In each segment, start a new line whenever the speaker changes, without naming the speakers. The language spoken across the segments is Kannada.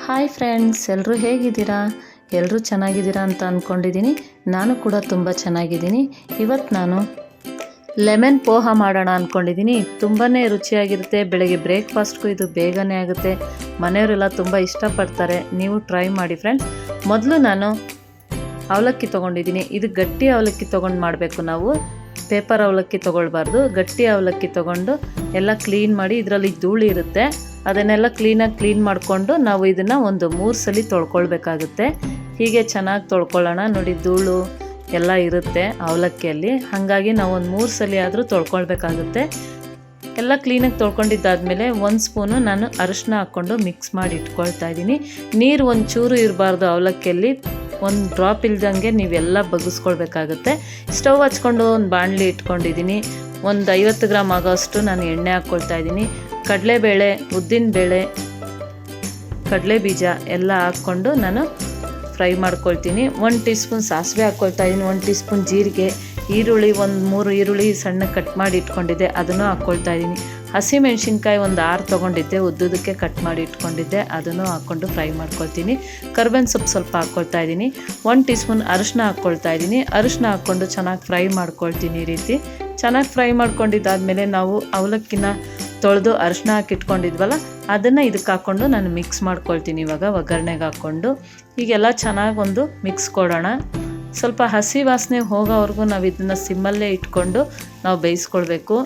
ಹಾಯ್ ಫ್ರೆಂಡ್ಸ್, ಎಲ್ಲರೂ ಹೇಗಿದ್ದೀರಾ? ಎಲ್ಲರೂ ಚೆನ್ನಾಗಿದ್ದೀರಾ ಅಂತ ಅಂದ್ಕೊಂಡಿದ್ದೀನಿ. ನಾನು ಕೂಡ ತುಂಬ ಚೆನ್ನಾಗಿದ್ದೀನಿ. ಇವತ್ತು ನಾನು ಲೆಮನ್ ಪೋಹ ಮಾಡೋಣ ಅಂದ್ಕೊಂಡಿದ್ದೀನಿ. ತುಂಬಾ ರುಚಿಯಾಗಿರುತ್ತೆ. ಬೆಳಗ್ಗೆ ಬ್ರೇಕ್ಫಾಸ್ಟ್ಗೂ ಇದು ಬೇಗನೆ ಆಗುತ್ತೆ. ಮನೆಯವರೆಲ್ಲ ತುಂಬ ಇಷ್ಟಪಡ್ತಾರೆ. ನೀವು ಟ್ರೈ ಮಾಡಿ ಫ್ರೆಂಡ್ಸ್. ಮೊದಲು ನಾನು ಅವಲಕ್ಕಿ ತೊಗೊಂಡಿದ್ದೀನಿ. ಇದು ಗಟ್ಟಿ ಅವಲಕ್ಕಿ ತೊಗೊಂಡು ಮಾಡಬೇಕು. ನಾವು ಪೇಪರ್ ಅವಲಕ್ಕಿ ತೊಗೊಳ್ಬಾರ್ದು. ಗಟ್ಟಿ ಅವಲಕ್ಕಿ ತೊಗೊಂಡು ಎಲ್ಲ ಕ್ಲೀನ್ ಮಾಡಿ, ಇದರಲ್ಲಿ ಧೂಳು ಇರುತ್ತೆ, ಅದನ್ನೆಲ್ಲ ಕ್ಲೀನಾಗಿ ಕ್ಲೀನ್ ಮಾಡಿಕೊಂಡು ನಾವು ಇದನ್ನು ಒಂದು 3 ಸಲ ತೊಳ್ಕೊಳ್ಬೇಕಾಗುತ್ತೆ. ಹೀಗೆ ಚೆನ್ನಾಗಿ ತೊಳ್ಕೊಳ್ಳೋಣ. ನೋಡಿ, ಧೂಳು ಎಲ್ಲ ಇರುತ್ತೆ ಅವಲಕ್ಕಿಯಲ್ಲಿ, ಹಾಗಾಗಿ ನಾವು ಒಂದು 3 ಸಲ ಆದರೂ ತೊಳ್ಕೊಳ್ಬೇಕಾಗುತ್ತೆ. ಎಲ್ಲ ಕ್ಲೀನಾಗಿ ತೊಳ್ಕೊಂಡಿದ್ದಾದಮೇಲೆ 1 ಸ್ಪೂನು ನಾನು ಅರಿಶಿನ ಹಾಕ್ಕೊಂಡು ಮಿಕ್ಸ್ ಮಾಡಿ ಇಟ್ಕೊಳ್ತಾ ಇದ್ದೀನಿ. ನೀರು ಒಂಚೂರು ಇರಬಾರ್ದು ಅವಲಕ್ಕಿಯಲ್ಲಿ, 1 ಡ್ರಾಪ್ ಇಲ್ದಂಗೆ ನೀವೆಲ್ಲ ಬಗ್ಗಿಸ್ಕೊಳ್ಬೇಕಾಗುತ್ತೆ. ಸ್ಟವ್ ಹಚ್ಕೊಂಡು ಒಂದು ಬಾಣಲಿ ಇಟ್ಕೊಂಡಿದ್ದೀನಿ. ಒಂದು 50 ಗ್ರಾಮ್ ಆಗೋಷ್ಟು ನಾನು ಎಣ್ಣೆ ಹಾಕ್ಕೊಳ್ತಾ ಇದ್ದೀನಿ. ಕಡಲೆಬೇಳೆ, ಉದ್ದಿನಬೇಳೆ, ಕಡಲೆ ಬೀಜ ಎಲ್ಲ ಹಾಕ್ಕೊಂಡು ನಾನು ಫ್ರೈ ಮಾಡ್ಕೊಳ್ತೀನಿ. 1 ಟೀ ಸ್ಪೂನ್ ಸಾಸಿವೆ ಹಾಕ್ಕೊಳ್ತಾ ಇದ್ದೀನಿ. 1 ಟೀ ಸ್ಪೂನ್ ಜೀರಿಗೆ, ಈರುಳ್ಳಿ, ಒಂದು 3 ಈರುಳ್ಳಿ ಸಣ್ಣ ಕಟ್ ಮಾಡಿ ಇಟ್ಕೊಂಡಿದ್ದೆ, ಅದನ್ನು ಹಾಕ್ಕೊಳ್ತಾ ಇದ್ದೀನಿ. ಹಸಿಮೆಣ್ಸಿನ್ಕಾಯಿ ಒಂದು 6 ತೊಗೊಂಡಿದ್ದೆ, ಉದ್ದುದಕ್ಕೆ ಕಟ್ ಮಾಡಿ ಇಟ್ಕೊಂಡಿದ್ದೆ, ಅದನ್ನು ಹಾಕ್ಕೊಂಡು ಫ್ರೈ ಮಾಡ್ಕೊಳ್ತೀನಿ. ಕರ್ಬೇವಿನ ಸೊಪ್ಪು ಸ್ವಲ್ಪ ಹಾಕ್ಕೊಳ್ತಾ ಇದ್ದೀನಿ. 1 ಟೀ ಸ್ಪೂನ್ ಅರಿಶಿನ ಹಾಕ್ಕೊಳ್ತಾ ಇದ್ದೀನಿ. ಅರಿಶಿನ ಹಾಕ್ಕೊಂಡು ಚೆನ್ನಾಗಿ ಫ್ರೈ ಮಾಡ್ಕೊಳ್ತೀನಿ. ಈ ರೀತಿ ಚೆನ್ನಾಗಿ ಫ್ರೈ ಮಾಡ್ಕೊಂಡಿದ್ದಾದಮೇಲೆ ನಾವು ಅವಲಕ್ಕಿನ ತೊಳೆದು ಅರಿಶಿನ ಹಾಕಿಟ್ಕೊಂಡಿದ್ವಲ್ಲ, ಅದನ್ನು ಇದಕ್ಕೆ ಹಾಕ್ಕೊಂಡು ನಾನು ಮಿಕ್ಸ್ ಮಾಡ್ಕೊಳ್ತೀನಿ. ಇವಾಗ ಒಗ್ಗರಣೆಗೆ ಹಾಕ್ಕೊಂಡು ಹೀಗೆಲ್ಲ ಚೆನ್ನಾಗಿ ಒಂದು ಮಿಕ್ಸ್ ಕೊಡೋಣ. ಸ್ವಲ್ಪ ಹಸಿ ವಾಸನೆ ಹೋಗೋವರೆಗೂ ನಾವು ಇದನ್ನು ಸಿಮ್ಮಲ್ಲೇ ಇಟ್ಕೊಂಡು ನಾವು ಬೇಯಿಸ್ಕೊಳ್ಬೇಕು.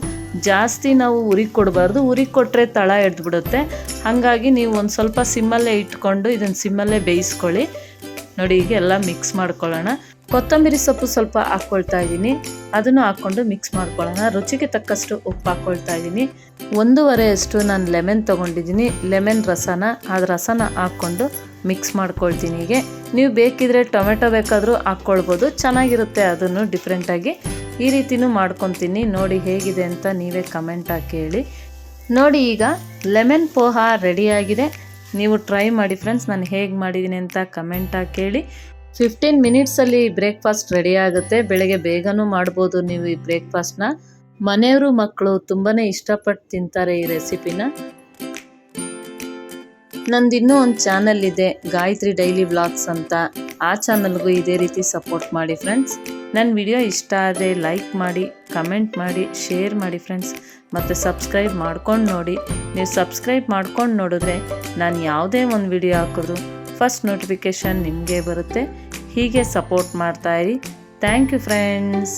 ಜಾಸ್ತಿ ನಾವು ಉರಿಗೆ ಕೊಡಬಾರ್ದು. ಉರಿಗೆ ಕೊಟ್ಟರೆ ತಳ ಎಡ್ದುಬಿಡುತ್ತೆ. ಹಾಗಾಗಿ ನೀವು ಒಂದು ಸ್ವಲ್ಪ ಸಿಮ್ಮಲ್ಲೇ ಇಟ್ಕೊಂಡು ಇದನ್ನು ಸಿಮ್ಮಲ್ಲೇ ಬೇಯಿಸ್ಕೊಳ್ಳಿ. ನೋಡಿ, ಹೀಗೆ ಎಲ್ಲ ಮಿಕ್ಸ್ ಮಾಡ್ಕೊಳ್ಳೋಣ. ಕೊತ್ತಂಬರಿ ಸೊಪ್ಪು ಸ್ವಲ್ಪ ಹಾಕ್ಕೊಳ್ತಾ ಇದ್ದೀನಿ, ಅದನ್ನು ಹಾಕ್ಕೊಂಡು ಮಿಕ್ಸ್ ಮಾಡ್ಕೊಳ್ಳೋಣ. ರುಚಿಗೆ ತಕ್ಕಷ್ಟು ಉಪ್ಪು ಹಾಕ್ಕೊಳ್ತಾ ಇದ್ದೀನಿ. 1.5 ಅಷ್ಟು ನಾನು ಲೆಮನ್ ತೊಗೊಂಡಿದ್ದೀನಿ. ಲೆಮನ್ ರಸನ, ಅದು ರಸನ ಹಾಕ್ಕೊಂಡು ಮಿಕ್ಸ್ ಮಾಡ್ಕೊಳ್ತೀನಿ. ಹೀಗೆ ನೀವು ಬೇಕಿದ್ರೆ ಟೊಮೆಟೊ ಬೇಕಾದರೂ ಹಾಕ್ಕೊಳ್ಬೋದು, ಚೆನ್ನಾಗಿರುತ್ತೆ. ಅದನ್ನು ಡಿಫ್ರೆಂಟಾಗಿ ಈ ರೀತಿನೂ ಮಾಡ್ಕೊತೀನಿ. ನೋಡಿ ಹೇಗಿದೆ ಅಂತ ನೀವೇ ಕಮೆಂಟ್ ಹಾಕಿ ಹೇಳಿ. ನೋಡಿ, ಈಗ ಲೆಮನ್ ಪೋಹ ರೆಡಿಯಾಗಿದೆ. ನೀವು ಟ್ರೈ ಮಾಡಿ ಫ್ರೆಂಡ್ಸ್. ನಾನು ಹೇಗೆ ಮಾಡಿದ್ದೀನಿ ಅಂತ ಕಮೆಂಟ್ ಹಾಕಿ ಹೇಳಿ. 15 ಮಿನಿಟ್ಸಲ್ಲಿ ಬ್ರೇಕ್ಫಾಸ್ಟ್ ರೆಡಿ ಆಗುತ್ತೆ. ಬೆಳಗ್ಗೆ ಬೇಗನೂ ಮಾಡ್ಬೋದು ನೀವು ಈ ಬ್ರೇಕ್ಫಾಸ್ಟ್ನ. ಮನೆಯವರು ಮಕ್ಕಳು ತುಂಬಾ ಇಷ್ಟಪಟ್ಟು ತಿಂತಾರೆ ಈ ರೆಸಿಪಿನ. ನಂದು ಇನ್ನೂ ಒಂದು ಚಾನಲ್ ಇದೆ, ಗಾಯತ್ರಿ ಡೈಲಿ ವ್ಲಾಗ್ಸ್ ಅಂತ. ಆ ಚಾನಲ್ಗೂ ಇದೇ ರೀತಿ ಸಪೋರ್ಟ್ ಮಾಡಿ ಫ್ರೆಂಡ್ಸ್. ನನ್ನ ವಿಡಿಯೋ ಇಷ್ಟ ಆದರೆ ಲೈಕ್ ಮಾಡಿ, ಕಮೆಂಟ್ ಮಾಡಿ, ಶೇರ್ ಮಾಡಿ ಫ್ರೆಂಡ್ಸ್. ಮತ್ತು ಸಬ್ಸ್ಕ್ರೈಬ್ ಮಾಡ್ಕೊಂಡು ನೋಡಿ. ನೀವು ಸಬ್ಸ್ಕ್ರೈಬ್ ಮಾಡ್ಕೊಂಡು ನೋಡಿದ್ರೆ ನಾನು ಯಾವುದೇ ಒಂದು ವಿಡಿಯೋ ಹಾಕಿದ್ರು ಫಸ್ಟ್ ನೋಟಿಫಿಕೇಷನ್ ನಿಮಗೆ ಬರುತ್ತೆ. ಹೀಗೆ ಸಪೋರ್ಟ್ ಮಾಡ್ತಾಯಿರಿ. Thank you friends.